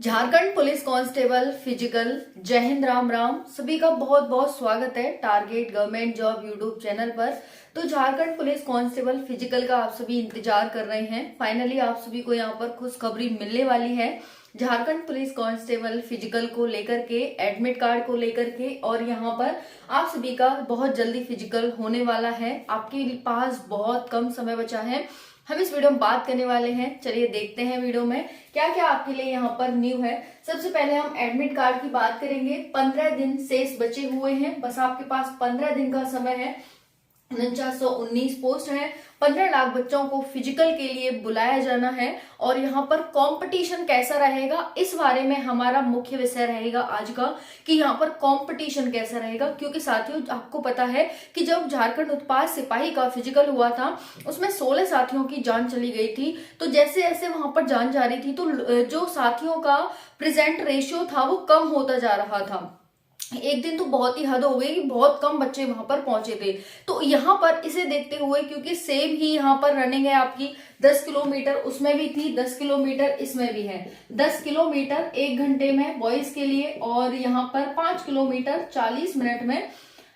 Jharkhand police constable physical जय हिंद राम राम सभी का बहुत बहुत स्वागत है target government job YouTube channel पर। तो झारखंड पुलिस कांस्टेबल फिजिकल का आप सभी इंतजार कर रहे हैं। फाइनली आप सभी को यहाँ पर खुशखबरी मिलने वाली है। झारखंड पुलिस कांस्टेबल फिजिकल को लेकर के, एडमिट कार्ड को लेकर के, और यहाँ पर आप सभी का बहुत जल्दी फिजिकल होने वाला है। आपके पास बहुत कम समय बचा है। हम इस वीडियो में बात करने वाले हैं। चलिए देखते हैं वीडियो में क्या क्या आपके लिए यहाँ पर न्यू है। सबसे पहले हम एडमिट कार्ड की बात करेंगे। 15 दिन शेष बचे हुए हैं, बस आपके पास 15 दिन का समय है। 4919 पोस्ट है। 15 लाख बच्चों को फिजिकल के लिए बुलाया जाना है। और यहाँ पर कंपटीशन कैसा रहेगा, इस बारे में हमारा मुख्य विषय रहेगा आज का, कि यहाँ पर कंपटीशन कैसा रहेगा। क्योंकि साथियों आपको पता है कि जब झारखंड उत्पाद सिपाही का फिजिकल हुआ था, उसमें 16 साथियों की जान चली गई थी। तो जैसे जैसे वहां पर जान जा रही थी, तो जो साथियों का प्रेजेंट रेशियो था वो कम होता जा रहा था। एक दिन तो बहुत ही हद हो गई कि बहुत कम बच्चे वहां पर पहुंचे थे। तो यहाँ पर इसे देखते हुए, क्योंकि सेम ही यहाँ पर रनिंग है आपकी 10 किलोमीटर, उसमें भी थी 10 किलोमीटर, इसमें भी है 10 किलोमीटर 1 घंटे में बॉयज के लिए, और यहाँ पर 5 किलोमीटर 40 मिनट में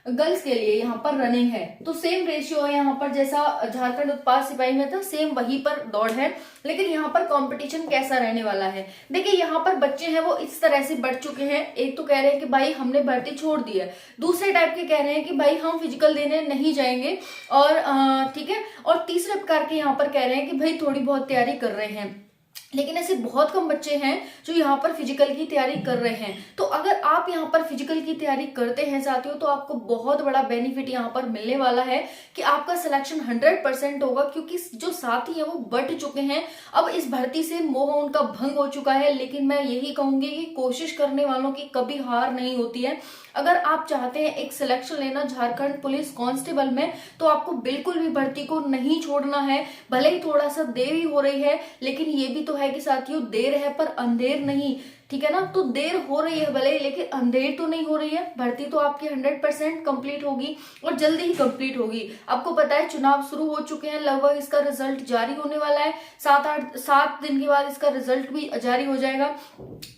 गर्ल्स के लिए यहाँ पर रनिंग है। तो सेम रेशियो है यहाँ पर, जैसा झारखंड उत्पाद सिपाही में था सेम वहीं पर दौड़ है। लेकिन यहाँ पर कंपटीशन कैसा रहने वाला है, देखिए यहाँ पर बच्चे हैं वो इस तरह से बढ़ चुके हैं। एक तो कह रहे हैं कि भाई हमने भर्ती छोड़ दी है, दूसरे टाइप के कह रहे हैं कि भाई हम फिजिकल देने नहीं जाएंगे, और ठीक है, और तीसरे प्रकार के यहाँ पर कह रहे हैं कि भाई थोड़ी बहुत तैयारी कर रहे हैं। लेकिन ऐसे बहुत कम बच्चे हैं जो यहाँ पर फिजिकल की तैयारी कर रहे हैं। तो अगर आप यहाँ पर फिजिकल की तैयारी करते हैं साथियों, तो आपको बहुत बड़ा बेनिफिट यहाँ पर मिलने वाला है कि आपका सिलेक्शन 100% होगा। क्योंकि जो साथी है वो बढ़ चुके हैं, अब इस भर्ती से मोह उनका भंग हो चुका है। लेकिन मैं यही कहूंगी कि कोशिश करने वालों की कभी हार नहीं होती है। अगर आप चाहते हैं एक सिलेक्शन लेना झारखंड पुलिस कांस्टेबल में, तो आपको बिल्कुल भी भर्ती को नहीं छोड़ना है। भले ही थोड़ा सा देरी हो रही है, लेकिन ये भी तो है कि साथियों देर है पर अंधेर नहीं, ठीक है ना। तो देर हो रही है भले, लेकिन अंधेर तो नहीं हो रही है। भर्ती तो आपकी 100% कंप्लीट होगी और जल्दी ही कंप्लीट होगी। आपको पता है चुनाव शुरू हो चुके हैं, लगभग इसका रिजल्ट जारी होने वाला है। 7 दिन के बाद इसका रिजल्ट भी जारी हो जाएगा,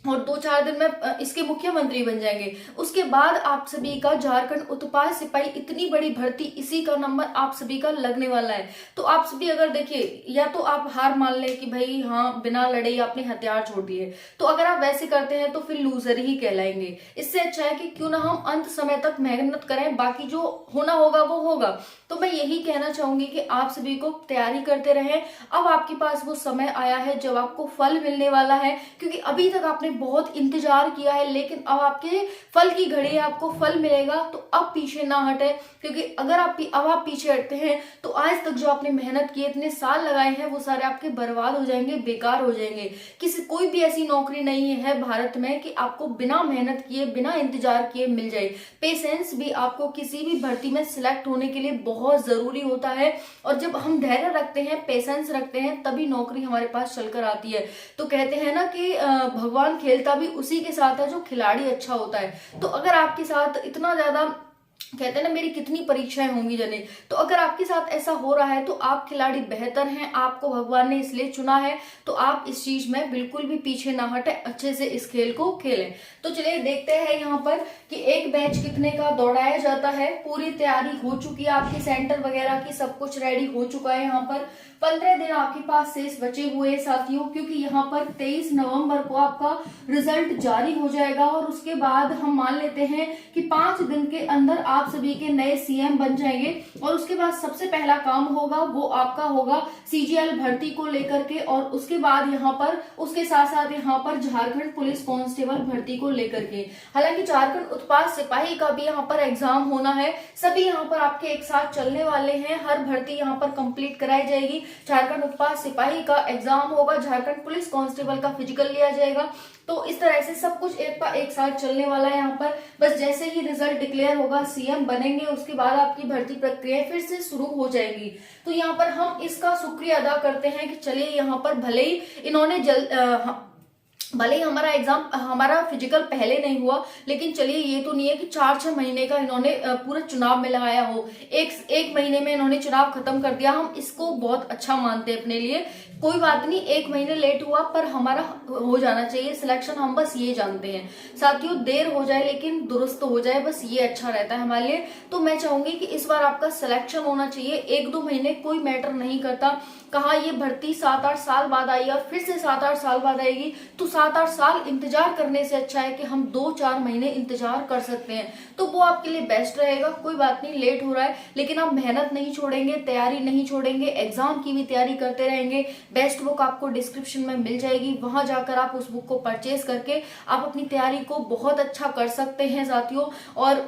और 2-4 दिन में इसके मुख्यमंत्री बन जाएंगे। उसके बाद आप सभी का झारखंड उत्पाद सिपाही इतनी बड़ी भर्ती, इसी का नंबर आप सभी का लगने वाला है। तो आप सभी अगर देखिए, या तो आप हार मान लें कि भाई हाँ बिना लड़े आपने हथियार छोड़ दिए, तो अगर आप वैसे करते हैं तो फिर लूजर ही कहलाएंगे। इससे अच्छा है कि क्यों ना हम अंत समय तक मेहनत करें, बाकी जो होना होगा वो होगा। तो मैं यही कहना चाहूंगी कि आप सभी को तैयारी करते रहें। अब आपके पास वो समय आया है जब आपको फल मिलने वाला है। क्योंकि अभी तक आपने बहुत इंतजार किया है, लेकिन अब आपके फल की घड़ी है, आपको फल मिलेगा। तो अब पीछे ना हटे, क्योंकि अगर अब आप पीछे हटते हैं तो आज तक जो आपने मेहनत की, इतने साल लगाए हैं, वो सारे आपके बर्बाद हो जाएंगे, बेकार हो जाएंगे। कोई भी ऐसी नौकरी नहीं है भारत में कि आपको बिना मेहनत किए, बिना इंतजार किए मिल जाए। पेशेंस भी आपको किसी भी भर्ती में सिलेक्ट होने के लिए बहुत जरूरी होता है। और जब हम धैर्य रखते हैं, पेशेंस रखते हैं, तभी नौकरी हमारे पास चलकर आती है। तो कहते हैं ना कि भगवान खेलता भी उसी के साथ है जो खिलाड़ी अच्छा होता है। तो अगर आपके साथ इतना ज्यादा, कहते हैं ना मेरी कितनी परीक्षाएं होंगी जने, तो अगर आपके साथ ऐसा हो रहा है तो आप खिलाड़ी बेहतर हैं, आपको भगवान ने इसलिए चुना है। तो आप इस चीज में बिल्कुल भी पीछे ना हटे, अच्छे से इस खेल को खेलें। तो चलिए देखते हैं यहाँ पर कि एक बैच कितने का दौड़ाया जाता है। पूरी तैयारी हो चुकी है, आपके सेंटर वगैरह की सब कुछ रेडी हो चुका है। यहाँ पर 15 दिन आपके पास शेष बचे हुए साथियों, क्योंकि यहाँ पर 23 नवंबर को आपका रिजल्ट जारी हो जाएगा। और उसके बाद हम मान लेते हैं कि 5 दिन के अंदर आप सभी के नए सीएम बन जाएंगे। और उसके बाद सबसे पहला काम होगा वो आपका होगा सीजीएल भर्ती को लेकर के, और उसके बाद यहाँ पर उसके साथ साथ यहाँ पर झारखंड पुलिस कांस्टेबल भर्ती को लेकर के। हालांकि झारखंड उत्पाद सिपाही का भी यहाँ पर एग्जाम होना है। सभी यहाँ पर आपके एक साथ चलने वाले हैं, हर भर्ती यहाँ पर कंप्लीट कराई जाएगी। झारखंड उत्पाद सिपाही का एग्जाम होगा, झारखंड पुलिस कांस्टेबल का फिजिकल लिया जाएगा। तो इस तरह से सब कुछ एक साथ चलने वाला है यहाँ पर। बस जैसे ही रिजल्ट डिक्लेयर होगा, सीएम बनेंगे, उसके बाद आपकी भर्ती प्रक्रिया फिर से शुरू हो जाएगी। तो यहाँ पर हम इसका शुक्रिया अदा करते हैं कि चलिए यहाँ पर भले ही इन्होंने भले ही हमारा फिजिकल पहले नहीं हुआ, लेकिन चलिए ये तो नहीं है कि 4-6 महीने का इन्होंने पूरा चुनाव में लगाया हो, एक महीने में इन्होंने चुनाव खत्म कर दिया, हम इसको बहुत अच्छा मानते हैं अपने लिए। कोई बात नहीं, 1 महीने लेट हुआ पर हमारा हो जाना चाहिए सिलेक्शन, हम बस ये जानते हैं साथियों। देर हो जाए लेकिन दुरुस्त हो जाए, बस ये अच्छा रहता है हमारे लिए। तो मैं चाहूंगी कि इस बार आपका सिलेक्शन होना चाहिए। 1-2 महीने कोई मैटर नहीं करता, कहा ये भर्ती 7-8 साल बाद आई और फिर से 7-8 साल बाद आएगी, तो 7-8 साल इंतजार करने से अच्छा है कि हम 2-4 महीने इंतजार कर सकते हैं, तो वो आपके लिए बेस्ट रहेगा। कोई बात नहीं, लेट हो रहा है लेकिन आप मेहनत नहीं छोड़ेंगे, तैयारी नहीं छोड़ेंगे, एग्जाम की भी तैयारी करते रहेंगे। बेस्ट बुक आपको डिस्क्रिप्शन में मिल जाएगी, वहां जाकर आप उस बुक को परचेज करके आप अपनी तैयारी को बहुत अच्छा कर सकते हैं साथियों। और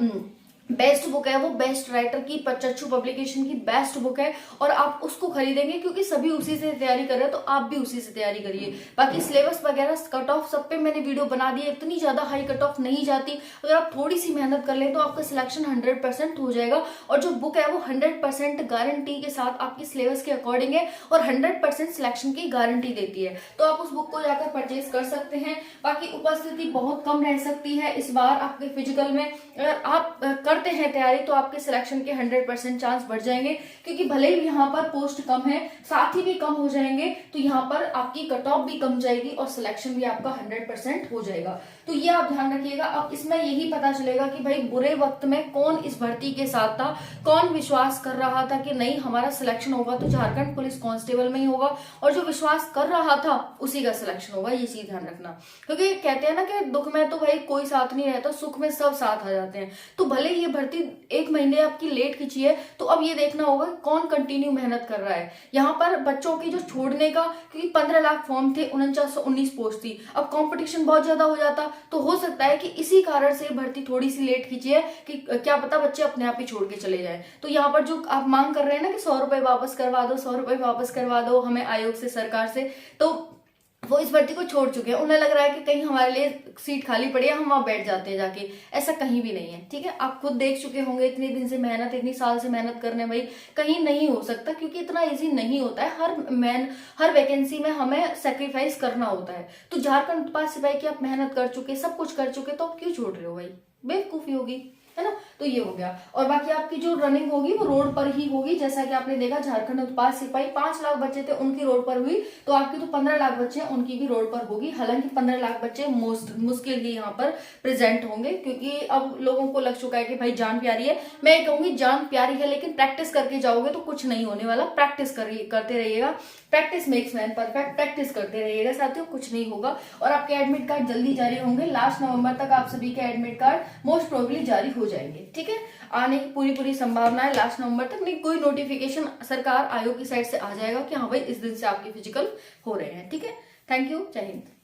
बेस्ट बुक है वो, बेस्ट राइटर की चच्चू पब्लिकेशन की बेस्ट बुक है, और आप उसको खरीदेंगे क्योंकि सभी उसी से तैयारी कर रहे हैं, तो आप भी उसी से तैयारी करिए। बाकी सिलेबस वगैरह कट ऑफ सब पे मैंने वीडियो बना दी है, इतनी ज्यादा हाई कट ऑफ नहीं जाती। अगर आप थोड़ी सी मेहनत कर लें तो आपका सिलेक्शन 100% हो जाएगा। और जो बुक है वो 100% गारंटी के साथ आपकी सिलेबस के अकॉर्डिंग है और 100% सिलेक्शन की गारंटी देती है, तो आप उस बुक को जाकर परचेज कर सकते हैं। बाकी उपस्थिति बहुत कम रह सकती है इस बार आपके फिजिकल में, अगर आप करते हैं तैयारी तो आपके सिलेक्शन के 100% चांस बढ़ जाएंगे, क्योंकि भले ही यहाँ पर पोस्ट कम है, साथी भी कम हो जाएंगे, तो यहाँ पर आपकी कट ऑफ भी कम जाएगी और सिलेक्शन भी आपका 100% हो जाएगा। तो ये आप ध्यान रखिएगा। अब इसमें यही पता चलेगा कि भाई बुरे वक्त में कौन इस भर्ती के साथ था, कौन विश्वास कर रहा था कि नहीं हमारा सिलेक्शन होगा तो झारखंड पुलिस कांस्टेबल में ही होगा, और जो विश्वास कर रहा था उसी का सिलेक्शन होगा। ये चीज ध्यान रखना, क्योंकि कहते हैं ना कि दुख में तो भाई कोई साथ नहीं रहता, सुख में सब साथ आ जाते हैं। तो भले ये भर्ती 1 महीने आपकी लेट खींची है, तो अब ये देखना होगा कौन कंटिन्यू मेहनत कर रहा है। यहाँ पर बच्चों की जो छोड़ने का, क्योंकि 15 लाख फॉर्म थे, 4919 पोस्ट थी, अब कंपटीशन बहुत ज्यादा हो जाता, तो हो सकता है कि इसी कारण से भर्ती थोड़ी सी लेट खींची है कि क्या पता बच्चे अपने आप ही छोड़ के चले जाए। तो यहाँ पर जो आप मांग कर रहे हैं ना कि 100 रुपए वापस करवा दो, 100 रुपए वापस करवा दो हमें आयोग से, सरकार से, तो वो इस भर्ती को छोड़ चुके हैं। उन्हें लग रहा है कि कहीं हमारे लिए सीट खाली पड़ी है, हम वहां बैठ जाते हैं जाके, ऐसा कहीं भी नहीं है। ठीक है, आप खुद देख चुके होंगे, इतने दिन से मेहनत, इतनी साल से मेहनत करने भाई कहीं नहीं हो सकता, क्योंकि इतना इजी नहीं होता है। हर वैकेंसी में हमें सेक्रीफाइस करना होता है। तो झारखंड उत्पाद सिपाही की आप मेहनत कर चुके, सब कुछ कर चुके, तो आप क्यों छोड़ रहे हो भाई? बेवकूफी होगी, है ना। तो ये हो गया। और बाकी आपकी जो रनिंग होगी वो रोड पर ही होगी, जैसा कि आपने देखा झारखंड उत्पाद सिपाही 5 लाख बच्चे थे उनकी रोड पर हुई, तो आपकी तो 15 लाख बच्चे हैं उनकी भी रोड पर होगी। हालांकि 15 लाख बच्चे मुश्किल ही यहाँ पर प्रेजेंट होंगे, क्योंकि अब लोगों को लग चुका है कि भाई जान प्यारी है। मैं कहूंगी जान प्यारी है, लेकिन प्रैक्टिस करके जाओगे तो कुछ नहीं होने वाला। प्रैक्टिस करते रहिएगा, practice makes man perfect, practice करते रहिएगा साथियों, कुछ नहीं होगा। और आपके एडमिट कार्ड जल्दी जारी होंगे, लास्ट नवंबर तक आप सभी के एडमिट कार्ड मोस्ट प्रोबेबली जारी हो जाएंगे। ठीक है, आने की पूरी संभावना है लास्ट नवंबर तक। नहीं, कोई नोटिफिकेशन सरकार आयोग की साइड से आ जाएगा कि हाँ भाई इस दिन से आपके फिजिकल हो रहे हैं। ठीक है, थैंक यू, जय हिंद।